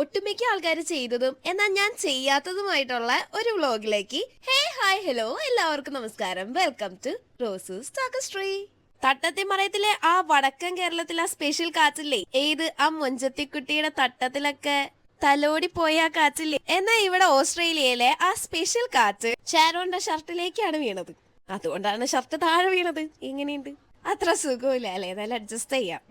ഒട്ടുമിക്ക ആൾക്കാർ ചെയ്തതും എന്നാൽ ഞാൻ ചെയ്യാത്തതുമായിട്ടുള്ള ഒരു വ്ലോഗിലേക്ക് ഹായ് ഹലോ എല്ലാവർക്കും നമസ്കാരം. വെൽക്കം ടു റോസസ് ടാക്കസ്ട്രീ. തട്ടത്തിമറയത്തിലെ ആ വടക്കൻ കേരളത്തിലെ ആ സ്പെഷ്യൽ കാറ്റില്ലേ, ഏത് ആ മൊഞ്ചത്തിക്കുട്ടിയുടെ തട്ടത്തിലൊക്കെ തലോടി പോയ ആ കാറ്റില്ലേ, എന്നാൽ ഇവിടെ ഓസ്ട്രേലിയയിലെ ആ സ്പെഷ്യൽ കാറ്റ് ഷാരോന്റെ ഷർട്ടിലേക്കാണ് വീണത്. അതുകൊണ്ടാണ് ഷർട്ട് താഴെ വീണത്. എങ്ങനെയുണ്ട്? അത്ര സുഖമില്ല അല്ലേ? നല്ല അഡ്ജസ്റ്റ് ചെയ്യാം.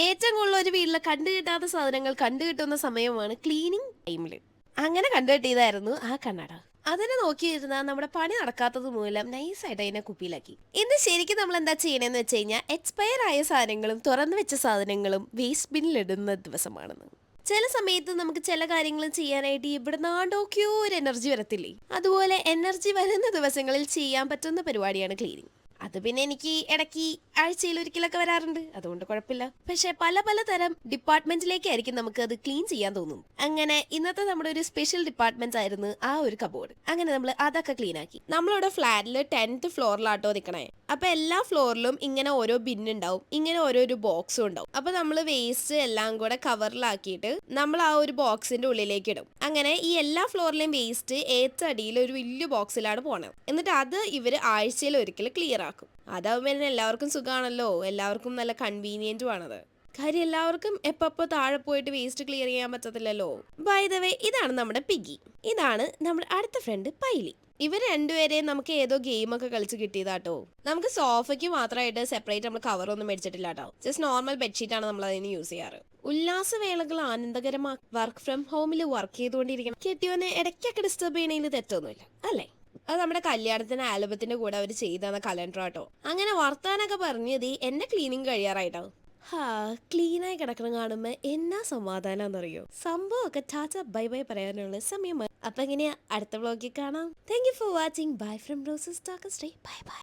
ഏറ്റവും കൂടുതൽ ഒരു വീട്ടിൽ കണ്ടുകിട്ടാത്ത സാധനങ്ങൾ കണ്ടുകിട്ടുന്ന സമയമാണ് ക്ലീനിങ് ടൈമില്. അങ്ങനെ കണ്ടുകിട്ടിയതായിരുന്നു ആ കണ്ണട. അതിനെ നോക്കിയിരുന്ന നമ്മുടെ പണി നടക്കാത്തത് മൂലം നൈസായിട്ട് അതിനെ കുപ്പിയിലാക്കി. ഇന്ന് ശരിക്കും നമ്മൾ എന്താ ചെയ്യണമെന്ന് വെച്ച് കഴിഞ്ഞാൽ എക്സ്പയർ ആയ സാധനങ്ങളും തുറന്നു വെച്ച സാധനങ്ങളും വേസ്റ്റ് ബിന്നിൽ ഇടുന്ന ദിവസമാണെന്ന്. ചില സമയത്ത് നമുക്ക് ചില കാര്യങ്ങൾ ചെയ്യാനായിട്ട് ഇവിടുന്നാണ്ടോക്കെയോ ഒരു എനർജി വരത്തില്ലേ, അതുപോലെ എനർജി വരുന്ന ദിവസങ്ങളിൽ ചെയ്യാൻ പറ്റുന്ന പരിപാടിയാണ് ക്ലീനിങ്. അത് പിന്നെ എനിക്ക് ഇടയ്ക്ക് ആഴ്ചയിൽ ഒരിക്കലൊക്കെ വരാറുണ്ട്, അതുകൊണ്ട് കുഴപ്പമില്ല. പക്ഷെ പല തരം ഡിപ്പാർട്ട്മെന്റിലേക്കായിരിക്കും നമുക്ക് അത് ക്ലീൻ ചെയ്യാൻ തോന്നും. അങ്ങനെ ഇന്നത്തെ നമ്മുടെ ഒരു സ്പെഷ്യൽ ഡിപ്പാർട്ട്മെന്റ് ആയിരുന്നു ആ ഒരു കബോർഡ്. അങ്ങനെ നമ്മൾ അതൊക്കെ ക്ലീൻ ആക്കി. നമ്മളിവിടെ ഫ്ലാറ്റിൽ 10th ഫ്ലോറിലാട്ടോ നിൽക്കണേ. അപ്പൊ എല്ലാ ഫ്ലോറിലും ഇങ്ങനെ ഓരോ ബിന്നുണ്ടാവും, ഇങ്ങനെ ഓരോരോ ബോക്സും ഉണ്ടാവും. അപ്പൊ നമ്മൾ വേസ്റ്റ് എല്ലാം കൂടെ കവറിലാക്കിയിട്ട് നമ്മൾ ആ ഒരു ബോക്സിന്റെ ഉള്ളിലേക്ക് ഇടും. അങ്ങനെ ഈ എല്ലാ ഫ്ലോറിലെയും വേസ്റ്റ് ഏറ്റടിയിൽ ഒരു വലിയ ബോക്സിലാണ് പോണത്. എന്നിട്ട് അത് ഇവര് ആഴ്ചയിൽ ഒരിക്കൽ ക്ലിയർ ആക്കും. അതാവുമ്പോൾ എല്ലാവർക്കും സുഖമാണല്ലോ, എല്ലാവർക്കും നല്ല കൺവീനിയന്റും ആണത്. കാര്യം എല്ലാവർക്കും എപ്പോ താഴെ പോയിട്ട് വേസ്റ്റ് ക്ലിയർ ചെയ്യാൻ പറ്റത്തില്ലല്ലോ. ബൈ ദ വേ, ഇതാണ് നമ്മുടെ പിഗി, ഇതാണ് നമ്മുടെ അടുത്ത ഫ്രണ്ട് പൈലി. ഇവർ രണ്ടുപേരെയും നമുക്ക് ഏതോ ഗെയിമൊക്കെ കളിച്ച് കിട്ടിയതാട്ടോ. നമുക്ക് സോഫയ്ക്ക് മാത്രമായിട്ട് സെപ്പറേറ്റ് നമ്മൾ കവറൊന്നും മേടിച്ചിട്ടില്ല കേട്ടോ. ജസ്റ്റ് നോർമൽ ബെഡ്ഷീറ്റ് ആണ് നമ്മൾ അതിന് യൂസ് ചെയ്യാറ്. ഉല്ലാസവേളകൾ ആനന്ദകരമാക്കി വർക്ക് ഫ്രം ഹോമിൽ വർക്ക് ചെയ്തുകൊണ്ടിരിക്കണം. കെട്ടിയോനെ ഇടയ്ക്കൊക്കെ ഡിസ്റ്റർബ് ചെയ്യണതിൽ തെറ്റൊന്നുമില്ല അല്ലേ? അത് നമ്മുടെ കല്യാണത്തിന് ആൽബത്തിന്റെ കൂടെ അവർ ചെയ്തെന്ന കലണ്ടർ ആട്ടോ. അങ്ങനെ വർത്താനൊക്കെ പറഞ്ഞത് എന്റെ ക്ലീനിങ് കഴിയാറായിട്ടോ. ക്ലീനായി കിടക്കണം കാണുമ്പോ എന്നാ സമാധാനാന്നറിയോ. സംഭവമൊക്കെ ടാറ്റ ബൈ ബൈ പറയാനുള്ള സമയമായി. അപ്പൊ എങ്ങനെയാ, അടുത്ത വ്ലോഗിൽ കാണാം. Thank you for watching. Bye from Roses ടാക്കസ്ട്രീ. Bye by.